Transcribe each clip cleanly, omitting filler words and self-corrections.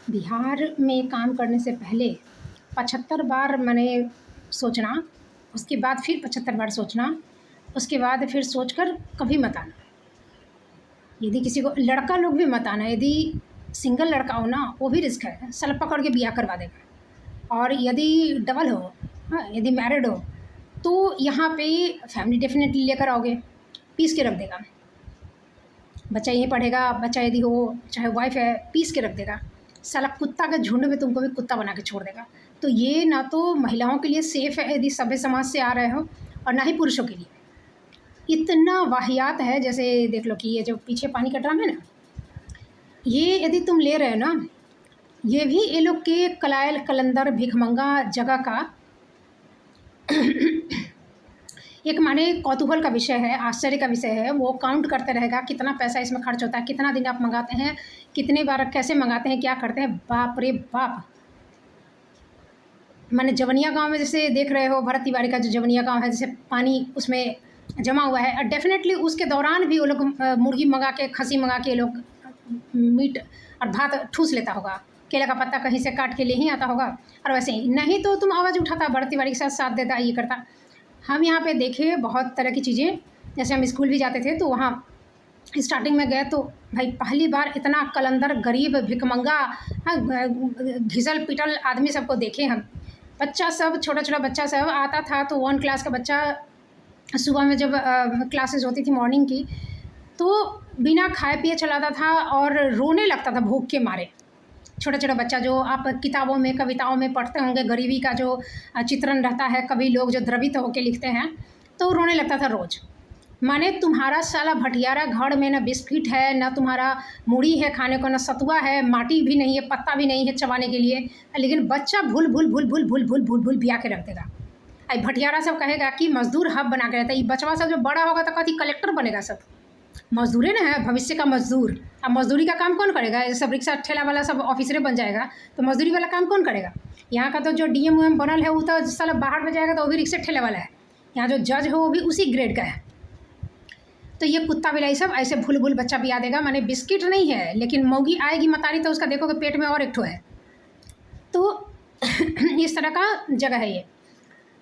बिहार में काम करने से पहले 75 बार मैंने सोचना, उसके बाद फिर 75 बार सोचना, उसके बाद फिर सोचकर कभी मत आना। यदि किसी को लड़का लोग भी मत आना, यदि सिंगल लड़का हो ना, वो भी रिस्क है, साला पकड़ के ब्याह करवा देगा। और यदि डबल हो, हाँ, यदि मैरिड हो, तो यहाँ पे फैमिली डेफिनेटली लेकर आओगे, पीस के रख देगा। बच्चा यहीं पढ़ेगा, बच्चा यदि हो, चाहे वाइफ है, पीस के रख देगा। साला कुत्ता के झुंड में तुमको भी कुत्ता बना के छोड़ देगा। तो ये ना तो महिलाओं के लिए सेफ़ है यदि सभ्य समाज से आ रहे हो, और ना ही पुरुषों के लिए। इतना वाहियात है, जैसे देख लो कि ये जो पीछे पानी का ड्रम है ना, ये यदि तुम ले रहे हो ना, ये भी ये लोग के कलायल कलंदर भिखमंगा जगह का एक माने कौतूहल का विषय है, आश्चर्य का विषय है। वो काउंट करते रहेगा कितना पैसा इसमें खर्च होता है, कितना दिन आप मंगाते हैं, कितने बार कैसे मंगाते हैं, क्या करते हैं। बाप रे बाप। मैंने जवनिया गांव में जैसे देख रहे हो, भरत तिवारी का जो जवनिया गांव है, जैसे पानी उसमें जमा हुआ है, और डेफिनेटली उसके दौरान भी वो लोग मुर्गी मंगा के, खसी मंगा के लोग मीट और भात ठूस लेता होगा, केला का पत्ता कहीं से काट के ले ही आता होगा। और वैसे ही नहीं तो तुम आवाज़ उठाता, भरत तिवारी के साथ साथ देता, ये करता। हम यहाँ पे देखे बहुत तरह की चीज़ें। जैसे हम स्कूल भी जाते थे तो वहाँ स्टार्टिंग में गए तो भाई पहली बार इतना कलंदर गरीब भिखमंगा, घिसल पिटल आदमी सबको देखे हम। बच्चा सब, छोटा छोटा बच्चा सब आता था, तो 1 क्लास का बच्चा सुबह में जब क्लासेस होती थी मॉर्निंग की, तो बिना खाए पिए चलाता था और रोने लगता था भूख के मारे। छोटा छोटा बच्चा, जो आप किताबों में, कविताओं में पढ़ते होंगे, गरीबी का जो चित्रण रहता है, कवि लोग जो द्रवित होकर लिखते हैं, तो रोने लगता था रोज़। माने तुम्हारा साला भटियारा घर में ना बिस्किट है, ना तुम्हारा मूढ़ी है खाने को, ना सतुआ है, माटी भी नहीं है, पत्ता भी नहीं है चबाने के लिए, लेकिन बच्चा भूल भूल भूल भूल भूल भूल भूल भूल बिया के रख देगा। आई भटियारा सब कहेगा कि मजदूर हब बना के रहता है। ये बचवा सब जो बड़ा होगा तो कभी कलेक्टर बनेगा। सब मजदूर ना है, भविष्य का मजदूर। अब मजदूरी का काम कौन करेगा? ये सब रिक्शा ठेला वाला सब ऑफिसरे बन जाएगा, तो मजदूरी वाला काम कौन करेगा? यहाँ का तो जो डीएम उएम बनल है, वो तो साला बाहर में जाएगा तो वो भी रिक्शा ठेले वाला है। यहाँ जो जज है वो भी उसी ग्रेड का है। तो ये कुत्ता बिलाई सब ऐसे भूल भूल बच्चा पिया देगा। माने बिस्किट नहीं है, लेकिन मौगी आएगी मतारी तो उसका देखोगे पेट में और एक ठो है। तो इस तरह का जगह है ये।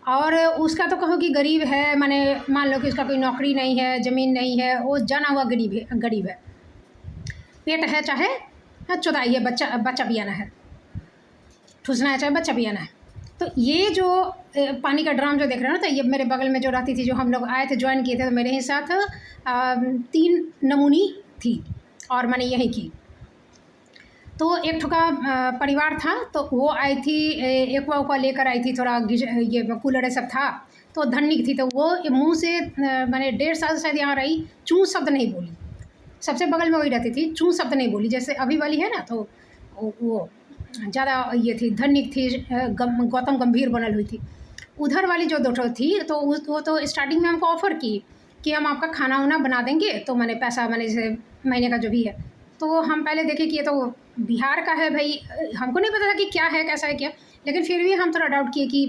और उसका तो कहो कि गरीब है, माने मान लो कि उसका कोई नौकरी नहीं है, ज़मीन नहीं है, वो जाना हुआ गरीब है। पेट है चाहे चौदाई है, बच्चा पियाना है, ठूसना है चाहे बच्चा पियाना है। तो ये जो पानी का ड्राम जो देख रहे हो ना, तो ये मेरे बगल में जो रहती थी, जो हम लोग आए थे, ज्वाइन किए थे, तो मेरे ही साथ 3 नमूनी थी और मैंने यही की। तो एक ठुका परिवार था, तो वो आई थी, एक्वा उक्वा लेकर आई थी, थोड़ा ये कूलर सब था, तो धन्नी थी। तो वो मुंह से मैंने 1.5 साल शायद यहाँ रही, चूँ शब्द नहीं बोली। सबसे बगल में वही रहती थी, चूँ शब्द नहीं बोली। जैसे अभी वाली है ना, तो वो ज़्यादा ये थी, धनिक थी, गौतम गंभीर बनल हुई थी। उधर वाली जो 2 थी, तो वो तो स्टार्टिंग में हमको ऑफ़र की कि हम आपका खाना वाना बना देंगे, तो मैंने पैसा, मैंने जैसे महीने का जो भी है। तो हम पहले देखे कि ये तो बिहार का है भाई, हमको नहीं पता था कि क्या है, कैसा है क्या, लेकिन फिर भी हम थोड़ा डाउट किए कि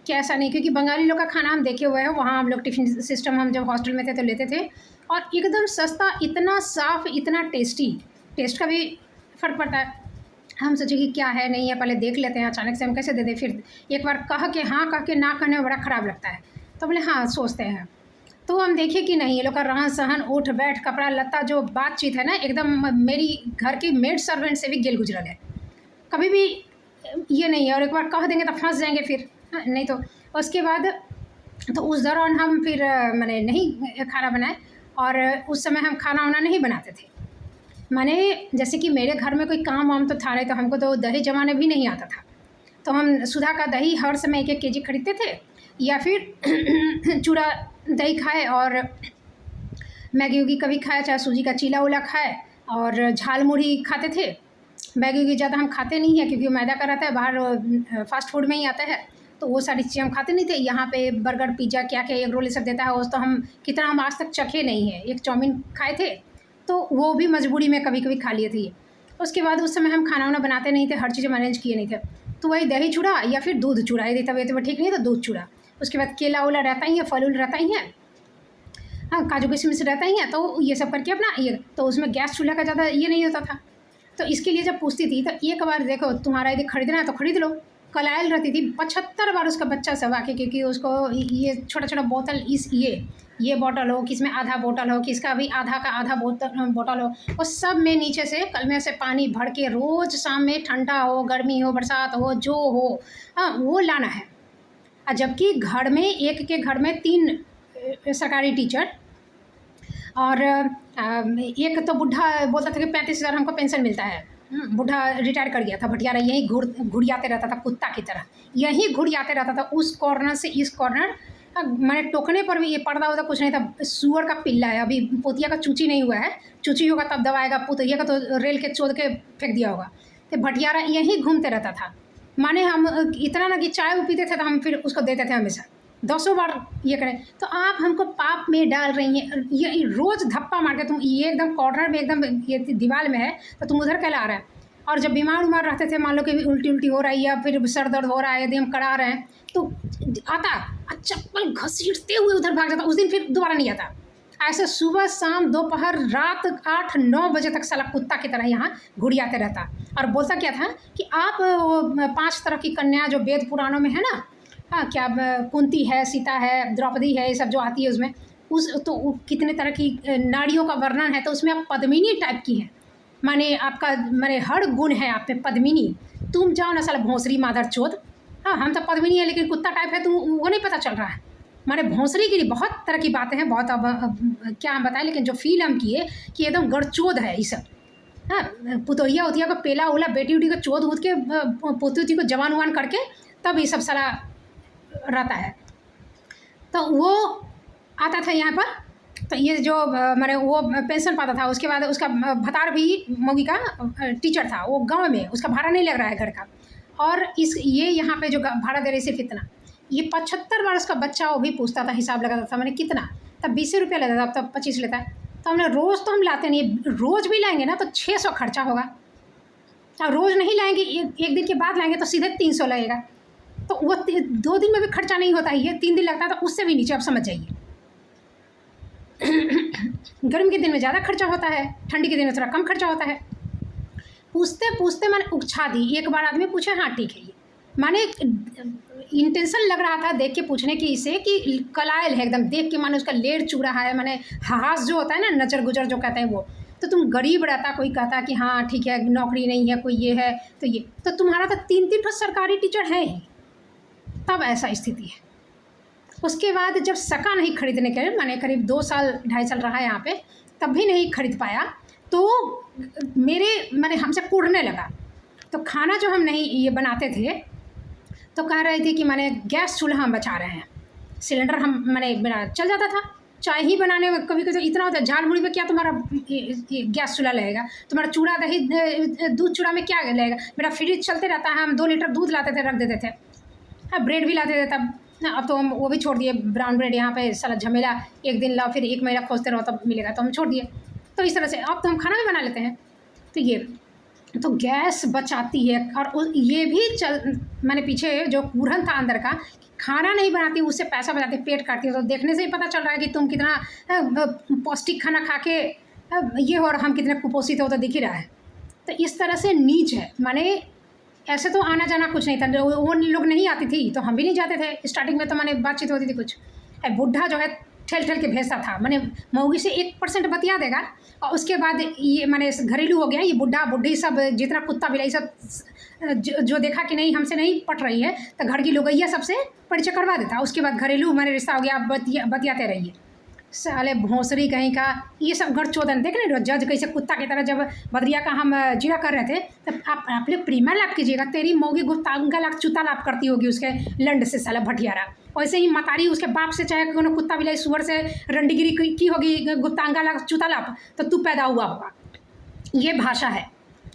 कैसा नहीं, क्योंकि बंगाली लोग का खाना हम देखे हुए हैं। वहाँ हम लोग टिफ़िन सिस्टम, हम जब हॉस्टल में थे तो लेते थे, और एकदम सस्ता, इतना साफ़, इतना टेस्टी। टेस्ट का भी फ़र्क पड़ता है। हम सोचे कि क्या है नहीं है, पहले देख लेते हैं, अचानक से हम कैसे दे दें। फिर एक बार कह के हाँ, कह के ना कहने में बड़ा ख़राब लगता है, तो बोले हाँ सोचते हैं। तो हम देखे कि नहीं, ये लोग का रहन सहन, उठ बैठ, कपड़ा लत्ता, जो बातचीत है ना, एकदम मेरी घर की मेड सर्वेंट से भी गेल गुजरल है। कभी भी ये नहीं है, और एक बार कह देंगे तो फंस जाएंगे फिर, नहीं तो। उसके बाद तो उस दौरान हम फिर मैंने नहीं खाना बनाए, और उस समय हम खाना वाना नहीं बनाते थे। माने जैसे कि मेरे घर में कोई काम वाम तो था नहीं, तो हमको तो दही जमाने भी नहीं आता था। तो हम सुधा का दही हर समय 1-1 केजी खरीदते थे, या फिर चूड़ा दही खाए, और मैगी उगी कभी खाए, चाहे सूजी का चीला उला खाए, और झाल मुढ़ी खाते थे। मैगी उगी ज़्यादा हम खाते नहीं हैं, क्योंकि मैदा का रहता है, बाहर फास्ट फूड में ही आता है, तो वो सारी चीज़ें हम खाते नहीं थे। यहाँ पे बर्गर, पिज़्ज़ा, क्या क्या एग रोल ये सब देता है, उस तो हम कितना, हम आज तक चखे नहीं है। एक चाउमीन खाए थे, तो वो भी मजबूरी में कभी कभी खा लिए थे। उसके बाद उस समय हम खाना वाना बनाते नहीं थे, हर चीज़ मैनेज किए नहीं थे, तो वही दही चूड़ा या फिर दूध चूड़ा, यदि तबीयत में ठीक नहीं तो दूध चूड़ा। उसके बाद केला उला रहता ही है, फल उल रहता ही है, हाँ, काजू किशमिश रहता ही है, तो ये सब करके अपना ये, तो उसमें गैस चूल्हा का ज़्यादा ये नहीं होता था। तो इसके लिए जब पूछती थी तो एक बार देखो तुम्हारा यदि खरीदना है तो खरीद लो, कलायल रहती थी 75 बार उसका बच्चा सब आके, क्योंकि उसको ये छोटा छोटा बोतल, इस ये बोतल हो, किसमें आधा बोतल हो, किसका भी आधा का आधा बोतल हो, वो सब में नीचे से कलमे से पानी भर के रोज़ शाम में, ठंडा हो गर्मी हो बरसात हो जो हो, हाँ वो लाना है। और जबकि घर में, एक के घर में 3 सरकारी टीचर, और एक तो बुढ़ा बोलता था कि 35,000 हमको पेंशन मिलता है। बुढ़ा रिटायर कर गया था, भटियारा यहीं घुड़ियाते रहता था कुत्ता की तरह, यहीं घुड़ियाते रहता था, उस कॉर्नर से इस कॉर्नर। मैंने टोकने पर भी ये पर्दा उदा कुछ नहीं था, सुअर का पिल्ला है, अभी पोतिया का चूची नहीं हुआ है, चूची होगा तब दबाएगा, पोतिया का तो रेल के चोद के फेंक दिया होगा। तो भटियारा यहीं घूमते रहता था। माने हम इतना ना कि चाय वो पीते थे तो हम फिर उसको देते थे हमेशा, 200 बार ये करें। तो आप हमको पाप में डाल रही हैं, ये रोज़ धप्पा मार के तुम ये एकदम कॉर्नर में, एकदम ये दीवार में है तो तुम उधर कहला रहे हैं। और जब बीमार उमार रहते थे, मान लो कि उल्टी हो रही है या फिर सर दर्द हो रहा है, यदि हम करा रहे हैं तो आता, चप्पल घसीटते हुए उधर भाग जाता, उस दिन फिर दोबारा नहीं आता। ऐसे सुबह शाम दोपहर रात 8-9 बजे तक साला कुत्ता की तरह यहाँ घुड़ियाते रहता। और बोलता क्या था कि आप 5 तरह की कन्या जो वेद पुराणों में है ना, हाँ क्या कुंती है, सीता है, द्रौपदी है, ये सब जो आती है उसमें, उस तो कितने तरह की नारियों का वर्णन है, तो उसमें आप पद्मिनी टाइप की हैं, माने आपका माने हर गुण है आप पे पद्मिनी। तुम जाओ ना साला भोंसरी मादर चोद, हाँ हम तो पद्मिनी है लेकिन कुत्ता टाइप है, तुम वो नहीं पता चल रहा है। माने भोंसरी के लिए बहुत तरह की बातें हैं, बहुत अब क्या हम बताएं, लेकिन जो फील हम किए कि एकदम गड़चोद है ये सब। हाँ पुतोहिया उतिया को पेला उला, बेटी उटी को चोद उद के, पोती उती को जवान उवान करके तब ये सब सारा रहता है। तो वो आता था यहाँ पर, तो ये जो मैंने वो पेंशन पाता था, उसके बाद उसका भतार भी मौगी का टीचर था, वो गांव में, उसका भाड़ा नहीं लग रहा है घर का। और ये यहाँ पे जो भाड़ा दे रही सिर्फ इतना, ये 75 बार उसका बच्चा वो भी पूछता था, हिसाब लगाता था, मैंने कितना, तब 20 रुपया लेता था, अब तब 25 लेता है। तो हमने रोज़ तो हम लाते नहीं, रोज़ भी लाएंगे ना तो 600 खर्चा होगा, और रोज़ नहीं लाएंगे, एक दिन के बाद लाएंगे तो सीधे 300 लगेगा। तो वो 2 दिन में भी खर्चा नहीं होता है, ये 3 दिन लगता है, तो उससे भी नीचे आप समझ जाइए। गर्मी के दिन में ज़्यादा खर्चा होता है, ठंडी के दिन में थोड़ा कम खर्चा होता है। पूछते पूछते मैंने उकछा दी, एक बार आदमी पूछे हाँ ठीक है, ये माने इंटेंशन लग रहा था देख के पूछने की इसे कि कलायल है एकदम, देख के माने उसका लेर चू रहा है, माने हास जो होता है ना, नजर गुजर जो कहते हैं वो। तो तुम गरीब रहता, कोई कहता कि हाँ ठीक है नौकरी नहीं है, कोई ये है, तो ये तो तुम्हारा तो 3-3 सरकारी टीचर है ही, तब ऐसा स्थिति है। उसके बाद जब सका नहीं खरीदने के, माने करीब 2 साल 2.5 साल रहा यहाँ पे, तब भी नहीं खरीद पाया, तो मैंने हमसे कुढ़ने लगा। तो खाना जो हम नहीं ये बनाते थे तो कह रहे थे कि मैंने गैस चूल्हा हम बचा रहे हैं, सिलेंडर हम मैंने मेरा चल जाता था, चाय ही बनाने में कभी कभी इतना होता है, झाल मुड़ी में क्या तुम्हारा गैस चूल्हा लगेगा, तुम्हारा चूड़ा दही दूध चूड़ा में क्या लगेगा, मेरा फ्रिज चलते रहता है, हम 2 लीटर दूध लाते थे रख देते थे, हाँ ब्रेड भी लाते थे तब। अब तो हम वो भी छोड़ दिए, ब्राउन ब्रेड यहाँ पे साला झमेला, एक दिन लाओ फिर 1 महीना खोजते रहो तब मिलेगा, तो हम छोड़ दिए। तो इस तरह से अब तो हम खाना भी बना लेते हैं। तो ये तो गैस बचाती है, और ये भी मैंने पीछे जो कूढ़न था अंदर का, खाना नहीं बनाती उससे पैसा बचाती, पेट काटती है। तो देखने से ही पता चल रहा है कि तुम कितना पौष्टिक खाना खा के ये हो, और हम कितने कुपोषित हो तो दिख ही रहा है। तो इस तरह से नीच है, माने ऐसे तो आना जाना कुछ नहीं था, वो लोग नहीं आती थी तो हम भी नहीं जाते थे स्टार्टिंग में, तो मैंने बातचीत होती थी कुछ, बुढ़ा जो है ठेल ठेल के भेजता था, मैंने मऊगी से 1% बतिया देगा, और उसके बाद ये मैंने घरेलू हो गया, ये बुढ़ा बुढ़ी सब जितना कुत्ता बिलाई सब जो देखा कि नहीं हमसे नहीं पट रही है, तो घर की लोगैया सबसे परिचय करवा देता, उसके बाद घरेलू मैंने रिश्ता हो गया, आप बतियाते रहिए। साले भोंसरी कहीं का, ये सब घर चोदन देख रहे, जज कैसे कुत्ता की तरह, जब बदरिया का हम जिला कर रहे थे तब आप लोग प्रीमा लाभ कीजिएगा, तेरी मौगी गुप्तांगा लाभ चुता लाभ करती होगी उसके लंड से साला भटियारा, वैसे ही मतारी उसके बाप से चाहे कोनो कुत्ता बिलाई सुअर से रंडीगिरी की होगी गुप्तांगा लाभ चुता लाभ, तो तू पैदा हुआ होगा। ये भाषा है,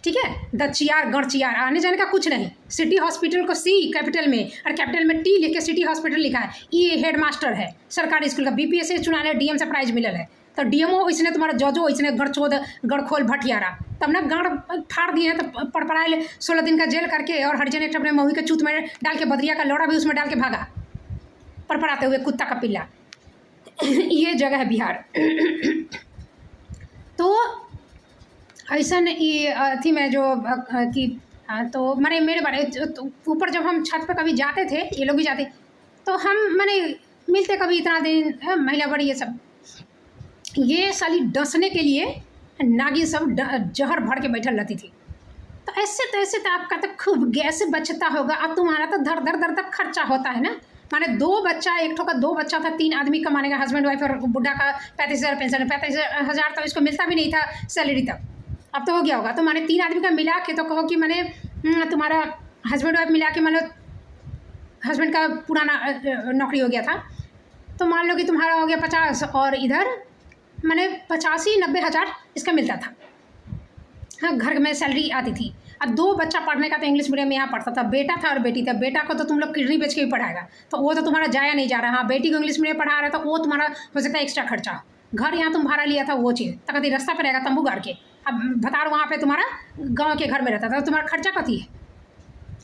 ठीक है, दचियार गढ़चियार, आने जाने का कुछ नहीं। सिटी हॉस्पिटल को सी कैपिटल में और कैपिटल में टी लिख के सिटी हॉस्पिटल लिखा है, ये हेड मास्टर है सरकारी स्कूल का, बीपीएससी चुना है, डीएम से प्राइज मिलल है, तो डीएमओ इसने तुम्हारा जजो इसने गढ़चोद गढ़खोल भटियारा, तब ना गाड़ फाड़ दिए हैं, तो पड़पड़ाए 16 दिन का जेल करके, और हरिजन एक अपने महुई के चूत में डाल के, बदरिया का लौड़ा भी उसमें डाल के भागा पड़पड़ाते हुए कुत्ता का पिल्ला। ये जगह है बिहार। तो ऐसा ये थी मैं जो कि तो मैंने मेरे बारे तो ऊपर जब हम छत पे कभी जाते थे, ये लोग भी जाते, तो हम मैंने मिलते कभी इतना दिन महिला बड़ी ये सब, ये साली डसने के लिए नागिन सब जहर भर के बैठल रहती थी। तो ऐसे तो आपका तो खूब गैस बचता होगा, अब तुम्हारा तो धर धर धर धर खर्चा होता है ना। माने 2 बच्चा, एक ठो का 2 बच्चा था, 3 आदमी कमाने का, हस्बैंड वाइफ, और बुढ़ा का 35,000 पेंशन, 35,000 तो इसको मिलता भी नहीं था सैलरी तक, अब तो हो गया होगा। तो माने 3 आदमी का मिला के तो कहो कि मैंने तुम्हारा हस्बैंड वाइफ मिला के मतलब हस्बैंड का पुराना नौकरी हो गया था, तो मान लो कि तुम्हारा हो गया 50, और इधर मैंने 85-90 हज़ार इसका मिलता था। हाँ, घर में सैलरी आती थी। अब 2 बच्चा पढ़ने का, तो इंग्लिश मीडियम में यहाँ पढ़ता था, बेटा था और बेटी था। बेटा को तो तुम लोग किडनी बेच के भी पढ़ाएगा, तो वो तो तुम्हारा जाया नहीं जा रहा। हाँ, बेटी को इंग्लिश मीडियम पढ़ा रहा था, वो तुम्हारा हो सकता है एक्स्ट्रा खर्चा। घर यहाँ तुम भाड़ा लिया था, वो चीज़ तो कभी रास्ता पे रहेगा तंबू गाड़ के। अब बता रहा वहाँ पे तुम्हारा गाँव के घर में रहता था, तो तुम्हारा खर्चा कथी है।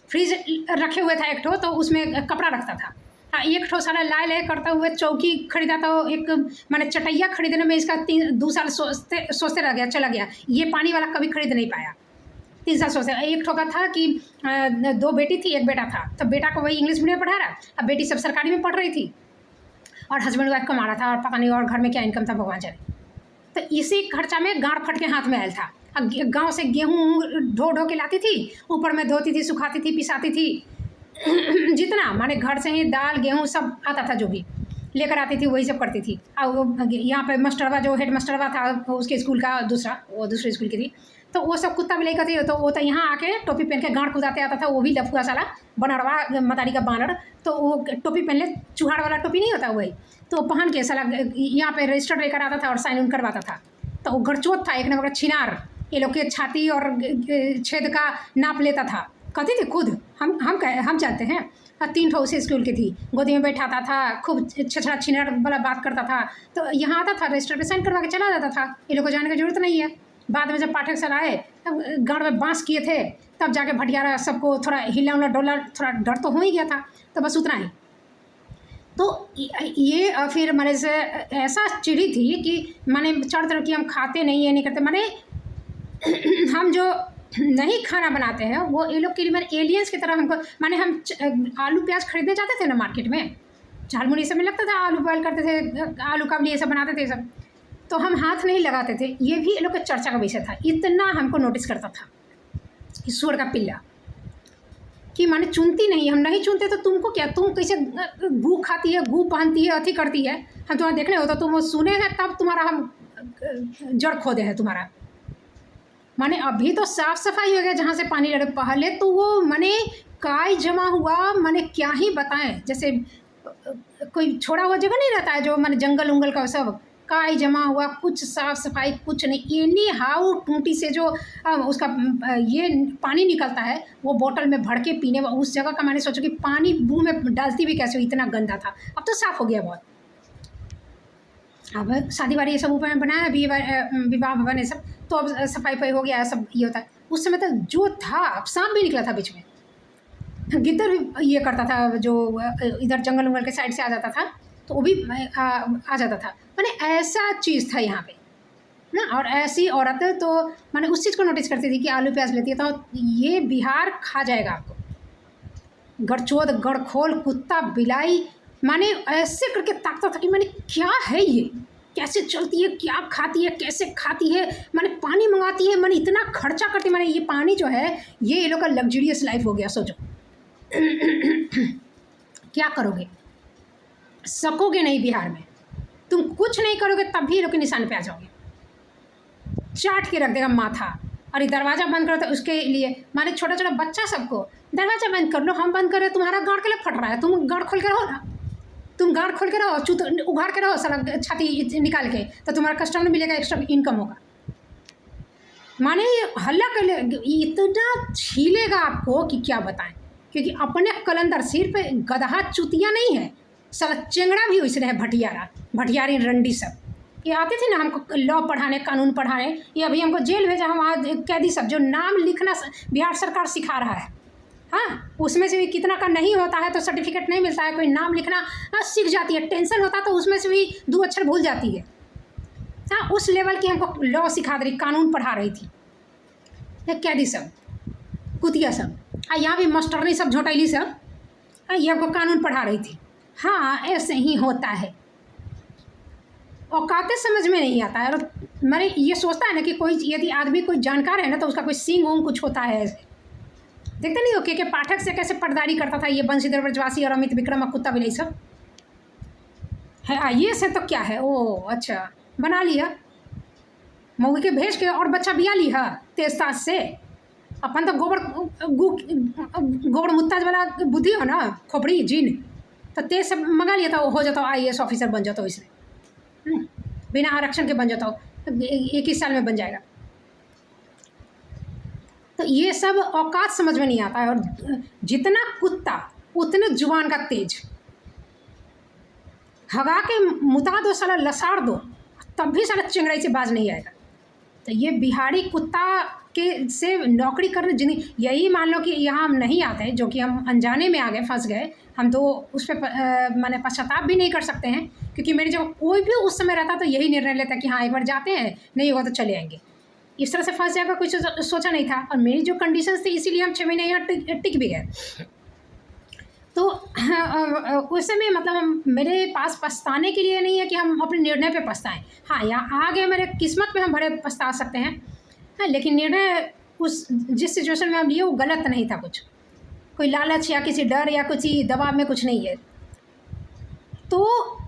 फ्रिज रखे हुए था एक ठो, तो उसमें कपड़ा रखता था। हाँ, एक ठो साला लाए करता हुए चौकी खरीदा था, एक मैंने चटैया खरीदने में इसका 2 साल सोचते रह गया, चला गया। ये पानी वाला कभी खरीद नहीं पाया, 3 साल सोचते। एक ठो का था कि 2 बेटी थी, 1 बेटा था, तो बेटा को वही इंग्लिश मीडियम पढ़ा रहा, अब बेटी सब सरकारी में पढ़ रही थी, और हस्बैंड वाइफ कमा रहा था, और पता नहीं और घर में क्या इनकम था भगवान जाने। तो इसी खर्चा में गाँठ फट के हाथ में आयल था। अब गाँव से गेहूँ ढो के लाती थी, ऊपर में धोती थी, सुखाती थी, पिसाती थी, जितना माने घर से ही दाल गेहूँ सब आता था, जो भी लेकर आती थी वही सब करती थी। और यहाँ पे मास्टरवा, जो हेड मास्टरवा था उसके स्कूल का, वो दूसरे स्कूल की थी, तो वो सब कुत्ता बिलाई करती, तो वो तो यहाँ आके टोपी पहन के गाँठ खुदाते आता था, वो भी लफुआ साला बनरवा मतारी का बानर। तो वो टोपी पहन ले, चूहाड़ वाला टोपी नहीं होता वही, तो पहन के साला यहाँ पे रजिस्टर लेकर आता था और साइन उन करवाता था। तो वो गड़चोत था, एक नंबर का छिनार, ये लोग के छाती और छेद का नाप लेता था, कहती थी खुद। हम जानते हैं। 3 ठो उसी स्कूल की थी, गोदी में बैठाता था, खूब छछड़ा छिनड़ वाला बात करता था। तो यहाँ आता था, रजिस्टर पे साइन करवा के चला जाता था, ये लोग को जाने की जरूरत नहीं है। बाद में जब पाठक सर आए, तब गाँव में बांस किए थे, तब जाके भटियारा सबको थोड़ा हिला उला डोला, थोड़ा डर तो हो ही गया था, तो बस उतना ही। तो ये फिर मैंने से ऐसा चिड़ी थी कि मैंने चढ़ चढ़ की हम खाते नहीं, ये नहीं करते, मैंने हम जो नहीं खाना बनाते हैं वो ये लोग के लिए, मैंने एलियंस की तरह हमको, माने हम आलू प्याज खरीदने जाते थे ना मार्केट में, झालमुड़ी सब में लगता था, आलू बॉयल करते थे, आलू काबली ये सब बनाते थे सब, तो हम हाथ नहीं लगाते थे। ये भी ये लोग का चर्चा का विषय था, इतना हमको नोटिस करता था ईश्वर का पिल्ला कि माने चुनती नहीं, हम नहीं चुनते तो तुमको क्या, तुम कैसे गू खाती है, गू पहनती है, अथी करती है, हम तुम्हारा देखने हो तो तुम वो सुने हैं, तब तुम्हारा हम जड़ खोदे हैं तुम्हारा। माने अभी तो साफ सफाई हो गया जहाँ से पानी लड़े, पहले तो वो माने काय जमा हुआ, माने क्या ही बताएं, जैसे कोई छोड़ा हुआ जगह नहीं रहता है जो माने जंगल उंगल का, सब काय जमा हुआ, कुछ साफ सफाई कुछ नहीं। एनी हाउ टूटी से जो उसका ये पानी निकलता है, वो बोतल में भर के पीने, उस जगह का मैंने सोचा कि पानी मुँह में डालती भी कैसे, इतना गंदा था। अब तो साफ़ हो गया बहुत। अब शादी वादी ये सब ऊपर में बनाया है, विवाह भवन ये सब, तो अब सफाई वफाई हो गया, सब ये होता है। उस समय तक जो था, अब सांप भी निकला था बीच में, गिद्दर भी ये करता था, जो इधर जंगल उंगल के साइड से आ जाता था, तो वो भी आ जाता था। मैंने ऐसा चीज़ था यहाँ पे ना। और ऐसी औरत तो मैंने उस चीज़ को नोटिस करती थी कि आलू प्याज लेती है, तो ये बिहार खा जाएगा आपको, गड़चोद गड़खोल कुत्ता बिलाई, माने ऐसे करके ताकता था कि मैंने क्या है ये, कैसे चलती है, क्या खाती है, कैसे खाती है, मैंने पानी मंगाती है, मैंने इतना खर्चा करती, मैंने ये पानी जो है ये लोग का लग्जरियस लाइफ हो गया। सोचो क्या करोगे, सकोगे नहीं बिहार में, तुम कुछ नहीं करोगे तब भी लोग के निशान पे आ जाओगे, चाट के रख देगा माथा। और ये दरवाज़ा बंद करो तो उसके लिए, माने छोटा छोटा बच्चा सबको दरवाज़ा बंद कर लो, हम बंद करें, तुम्हारा गाँठ के लिए फट रहा है, तुम गाँठ खोल के रहो ना, तुम गाँठ खोल के रहो, चूत उघाड़ के रहो साला छाती निकाल के, तो तुम्हारा कस्टमर मिलेगा, एक्स्ट्रा इनकम होगा। माने हल्ला कर ले, इतना छीलेगा आपको कि क्या बताएं, क्योंकि अपने कलंदर सिर पे गधा चुतिया नहीं है, साला चेंगड़ा भी वैसे है, भटियारी रंडी सब ये आते थे ना हमको लॉ पढ़ाने, कानून पढ़ाने। ये अभी हमको जेल भेजा, हम आज कैदी सब जो नाम लिखना बिहार सरकार सिखा रहा है, हाँ, उसमें से भी कितना का नहीं होता है तो सर्टिफिकेट नहीं मिलता है, कोई नाम लिखना सीख जाती है, टेंशन होता तो उसमें से भी 2 अक्षर भूल जाती है, हाँ, उस लेवल की हमको लॉ सिखा रही, कानून पढ़ा रही थी। ये कैदी सब कुतिया सब यहाँ भी मास्टरनी सब झोटैली सब ये आपको कानून पढ़ा रही थी। हाँ ऐसे ही होता है, औकातें समझ में नहीं आता है। और मैंने ये सोचता है ना कि कोई यदि आदमी कोई जानकार है ना तो उसका कोई सींग वोंग कुछ होता है ऐसे। देखते नहीं हो के पाठक से कैसे पटदारी करता था ये बंशीधर ब्रजवासी और अमित विक्रम और कुत्ता बिलाई सब है। आइए से तो क्या है, ओ अच्छा बना लिया मऊगी के भेज के और बच्चा बिया लिया तेज सास से। अपन तो गोबर मुत्ताज वाला बुद्धि हो ना, खोपड़ी जीन, तो तेज से मंगा लिया था, हो जाता IAS ऑफिसर बन जाता हो इसमें, बिना आरक्षण के बन जाता हो, 21 साल में बन जाएगा। तो ये सब औकात समझ में नहीं आता है। और जितना कुत्ता उतने जुबान का तेज, हगा के मुता दो साला, लसाड़ दो, तब भी साला चिंगड़ाई से बाज नहीं आएगा। तो ये बिहारी कुत्ता के से नौकरी करने जिन्हें, यही मान लो कि यहाँ हम नहीं आते, जो कि हम अनजाने में आ गए, फंस गए, हम तो उस पर मैंने पश्चाताप भी नहीं कर सकते हैं, क्योंकि मेरी जब कोई भी उस समय रहता तो यही निर्णय लेता कि हाँ एक बार जाते हैं, नहीं होगा तो चले आएंगे। इस तरह से फंस जाएगा कुछ सोचा नहीं था। और मेरी जो कंडीशंस थी इसीलिए हम 6 महीने यहाँ टिक भी गए। तो उस समय मतलब मेरे पास पछताने के लिए नहीं है कि हम अपने निर्णय पे पछताएं। हाँ यहाँ आ गए, मेरे किस्मत में हम बड़े पछता सकते हैं, हाँ, लेकिन निर्णय उस जिस सिचुएशन में हम लिए वो गलत नहीं था। कुछ कोई लालच या किसी डर या कुछ दबाव में कुछ नहीं है। तो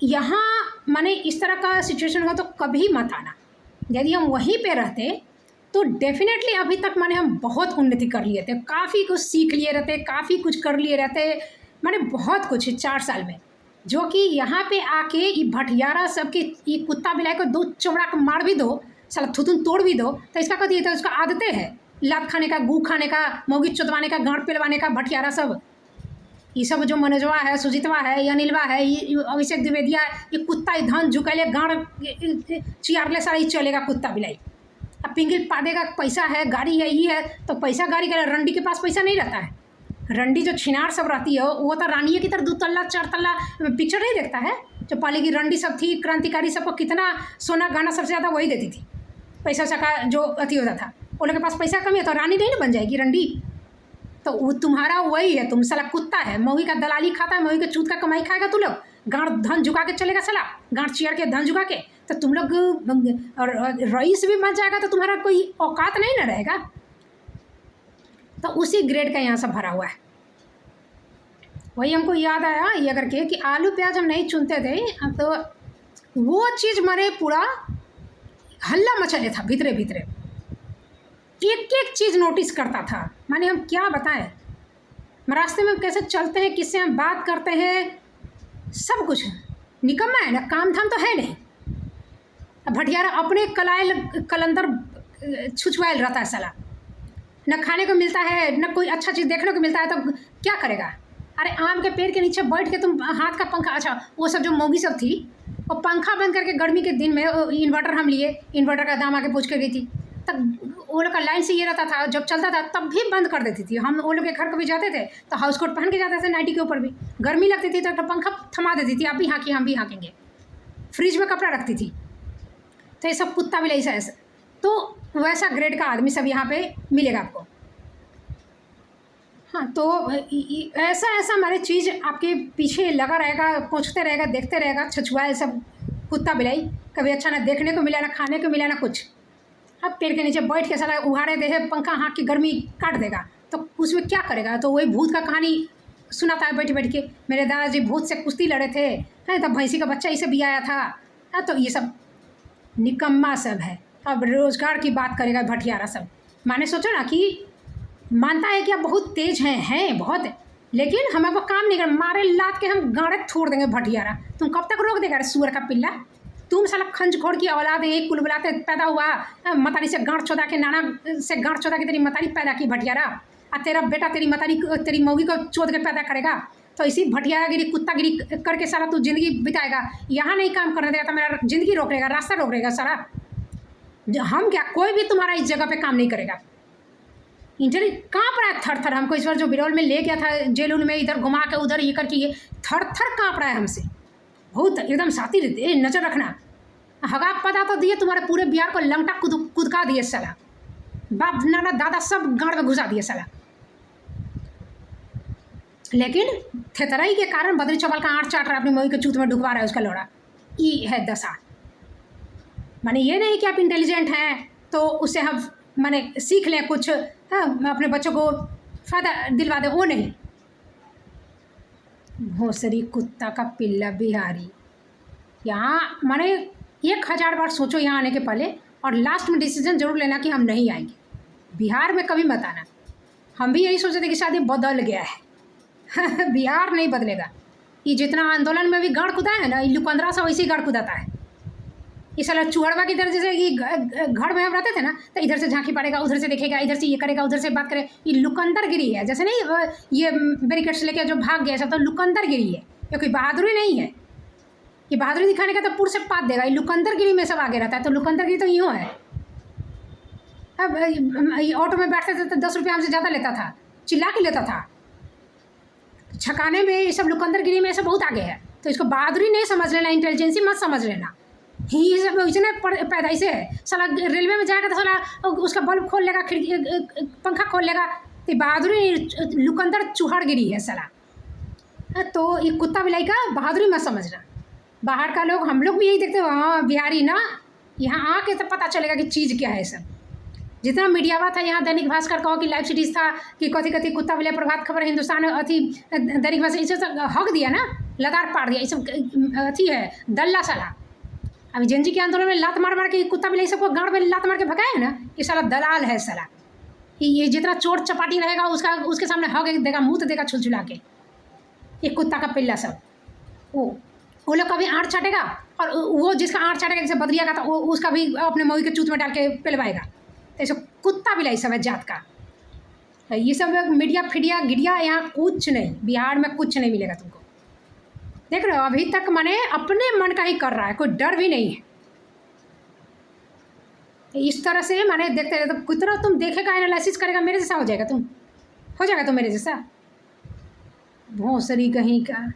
यहाँ माने इस तरह का सिचुएशन हो तो कभी मत आना। यदि हम वहीं पे रहते तो डेफिनेटली अभी तक माने हम बहुत उन्नति कर लिए थे, काफ़ी कुछ सीख लिए रहते, काफ़ी कुछ कर लिए रहते, माने बहुत कुछ 4 साल में। जो कि यहाँ पे आके ये भटियारा सबके ये कुत्ता बिलाई को 2 चमड़ा का मार भी दो, साला थुथुन तोड़ भी दो, तो इसका कभी तो उसका आदतें है लात खाने का, गू खाने का, मौगी चुदवाने का, गांठ पिलवाने का। भटियारा सब ये सब जो मनोजवा है, सुजीतवा है, या अनिलवा है, ये अभिषेक द्विवेदिया, ये कुत्ता ही धन झुकैले गाँड चियारले सारा ही चलेगा कुत्ता बिलाई। अब पिंगिल पादे का पैसा है, गाड़ी है, ये है, तो पैसा गाड़ी का, रंडी के पास पैसा नहीं रहता है। रंडी जो छिनार सब रहती है वो तो रानियों की तरह 2 तल्ला 4 तल्ला पिक्चर नहीं देखता है। जो पहले की रंडी सब थी, क्रांतिकारी सबको कितना सोना गाना सबसे ज़्यादा वही देती थी, पैसा वैसा का जो अति होता था। वो लोग के पास पैसा कमी है तो रानी नहीं ना बन जाएगी रंडी। तो वो तुम्हारा वही है, तुम साला कुत्ता है, मौगी का दलाली खाता है, मौगी का चूत का कमाई खाएगा तू लोग, गांठ धन झुका के चलेगा साला, गांठ चियर के धन झुका के, तो तुम लोग रईस भी बन जाएगा तो तुम्हारा कोई औकात नहीं ना रहेगा। तो उसी ग्रेड का यहाँ सब भरा हुआ है। वही हमको याद आया ये करके कि आलू प्याज हम नहीं चुनते थे, तो वो चीज़ मरे पूरा हल्ला मचले था भीतरे भीतरे, एक एक चीज़ नोटिस करता था। माने हम क्या बताएं, रास्ते में कैसे चलते हैं, किससे हम बात करते हैं, सब कुछ निकम्मा है ना, काम धाम तो है नहीं। भटियारा अपने कलंदर छुछवायल रहता है साला, न खाने को मिलता है, न कोई अच्छा चीज़ देखने को मिलता है, तो क्या करेगा। अरे आम के पेड़ के नीचे बैठ के तुम हाथ का पंखा, अच्छा वो सब जो मौगी सब थी वो पंखा बंद करके गर्मी के दिन में, इन्वर्टर हम लिए, इन्वर्टर का दाम आके पूछ के गई थी, तब वो लोग का लाइन से ये रहता था, जब चलता था तब भी बंद कर देती थी। हम वो लोग के घर कभी जाते थे तो हाउस कोट पहन के जाते थे, नाइटी के ऊपर भी गर्मी लगती थी तो पंखा थमा देती थी, आप भी हाँकी हम भी हाँकेंगे, फ्रिज में कपड़ा रखती थी। तो ये सब कुत्ता भी ऐसा ऐसा, तो वैसा ग्रेड का आदमी सब यहाँ पे मिलेगा आपको। हाँ, तो ऐसा ऐसा हमारे चीज़ आपके पीछे लगा रहेगा, पूछते रहेगा, देखते रहेगा, छछुआ सब कुत्ता बिलाई, कभी अच्छा ना देखने को मिला, ना खाने को मिला, ना कुछ। अब पेड़ के नीचे बैठ के सारा उहाड़े दे है, पंखा हाँक की गर्मी काट देगा, तो उसमें क्या करेगा। तो वही भूत का कहानी सुनाता है बैठ बैठ के, मेरे दादाजी भूत से कुश्ती लड़े थे, हैं तब भैंसी का बच्चा इसे भी आया था। हाँ, तो ये सब निकम्मा सब है। अब रोजगार की बात करेगा भटियारा सब, माने सोचो ना कि मानता है कि आप बहुत तेज हैं बहुत, लेकिन हम आपको काम नहीं कर, मारे लात के हम गाड़े छोड़ देंगे भटियारा। तुम कब तक रोक देगा सुअर का पिल्ला, तुम साला खंजखोर की औलाद है, कुल बुलाते पैदा हुआ, मतारी से गांठ चौदा के, नाना से गांठ चौदा के तेरी मतारी पैदा की भटियारा, और तेरा बेटा तेरी मतारी तेरी मौगी को चोद के पैदा करेगा। तो इसी भटियारागिरी कुत्तागिरी करके सारा तू जिंदगी बिताएगा, यहाँ नहीं काम करने देगा तो मेरा जिंदगी रोक लेगा, रास्ता रोक लेगा सारा। हम क्या, कोई भी तुम्हारा इस जगह पे काम नहीं करेगा। इंटरव्यू काँप रहा है थर थर, हमको इस बार जो बिरौल में ले गया था जेल में, इधर घुमा के उधर ये करके, ये थर थर काँप रहा है हमसे बहुत, एकदम साथी रहते, नजर रखना। हगा पता तो दिए तुम्हारे पूरे बिहार को लंगटा कुदका दिए साला, बाप नाना दादा सब गाड़ में घुसा दिए साला। लेकिन थेतराई के कारण बद्री चौपाल का आँट चाट रहा है, अपनी मौई के चूत में ढुकवा रहा है उसका लौड़ा। ये है दशा। माने ये नहीं कि आप इंटेलिजेंट हैं तो उससे हम माने सीख लें कुछ, हाँ, अपने बच्चों को फ़ायदा दिलवा दें, वो नहीं। भोसरी कुत्ता का पिल्ला बिहारी। यहाँ माने 1000 बार सोचो यहाँ आने के पहले, और लास्ट में डिसीजन जरूर लेना कि हम नहीं आएंगे बिहार में, कभी मत आना। हम भी यही सोचे थे कि शायद ये बदल गया है बिहार नहीं बदलेगा। ये जितना आंदोलन में भी गाड़ कुदा है ना, ये लुकंदरा सा वैसे ही गाड़ कुदाता है। ये साला चुहड़वा की तरह, जैसे कि घर में हम रहते थे ना, तो इधर से झांकी पड़ेगा, उधर से देखेगा, इधर से ये करेगा, उधर से बात करे। ये लुकंदरगिरी है। जैसे नहीं ये बैरिकेड्स लेके जो भाग गया सब, तो लुकंदरगिरी है, ये कोई बहादुरी नहीं है। ये बहादुरी दिखाने का तो पुर से पात देगा। ये लुकंदरगिरी में सब आगे रहता है। तो लुकंदरगिरी तो यूँ है। अब ये ऑटो में बैठते थे तो 10 रुपये हमसे ज़्यादा लेता था, चिल्ला के लेता था। छकाने में ये सब लुकंदरगिरी में सब बहुत आगे है। तो इसको बहादुरी नहीं समझ लेना, इंटेलिजेंसी मत समझ लेना। ये सब इतने पैदाइश से है। साला रेलवे में जाएगा तो साला उसका बल्ब खोल लेगा, खिड़की पंखा खोल लेगा। तो बहादुरी लुकंदर चूहड़गिरी है साला। तो ये कुत्ता बिलाई का बहादुरी मत समझना। बाहर का लोग, हम लोग भी यही देखते हैं, हाँ बिहारी ना, यहाँ आके तो पता चलेगा कि चीज़ क्या है सब। जितना मीडियावा था यहाँ, दैनिक भास्कर कहो कि लाइव सिटीज़ था कि कथी कथी कुत्ता बिलाई, प्रभात खबर, हिंदुस्तान, अथी दैनिक भास्कर, इसे हक दिया ना, लदार पाड़ दिया। ये सब अथी है दल्ला साला। अभी जनजी के आंदोलन में लात मार मार के कुत्ता बिलाई सबको गाड़ में लात मार के भगाया है ना, ये साला दलाल है साला। ये जितना चोट चपाटी रहेगा उसके सामने हक देगा, मुँह देगा छुलछुला के। ये कुत्ता का पिल्ला सब, वो लोग का भी आँट चाटेगा, और वो जिसका आँट चाटेगा, जैसे बदरिया का था, वो उसका भी अपने मौई के चूत में डाल के पिलवाएगा। तो ऐसे कुत्ता बिलाई सब है जात का। ये सब मीडिया फिडिया गिडिया, यहाँ कुछ नहीं, बिहार में कुछ नहीं मिलेगा तुमको। देख रहे हो, अभी तक माने अपने मन का ही कर रहा है, कोई डर भी नहीं है। इस तरह से माने देखते रहे तो कितना तुम देखेगा, एनालिसिस करेगा, मेरे जैसा हो जाएगा तुम, मेरे जैसा भोसरी कहीं का।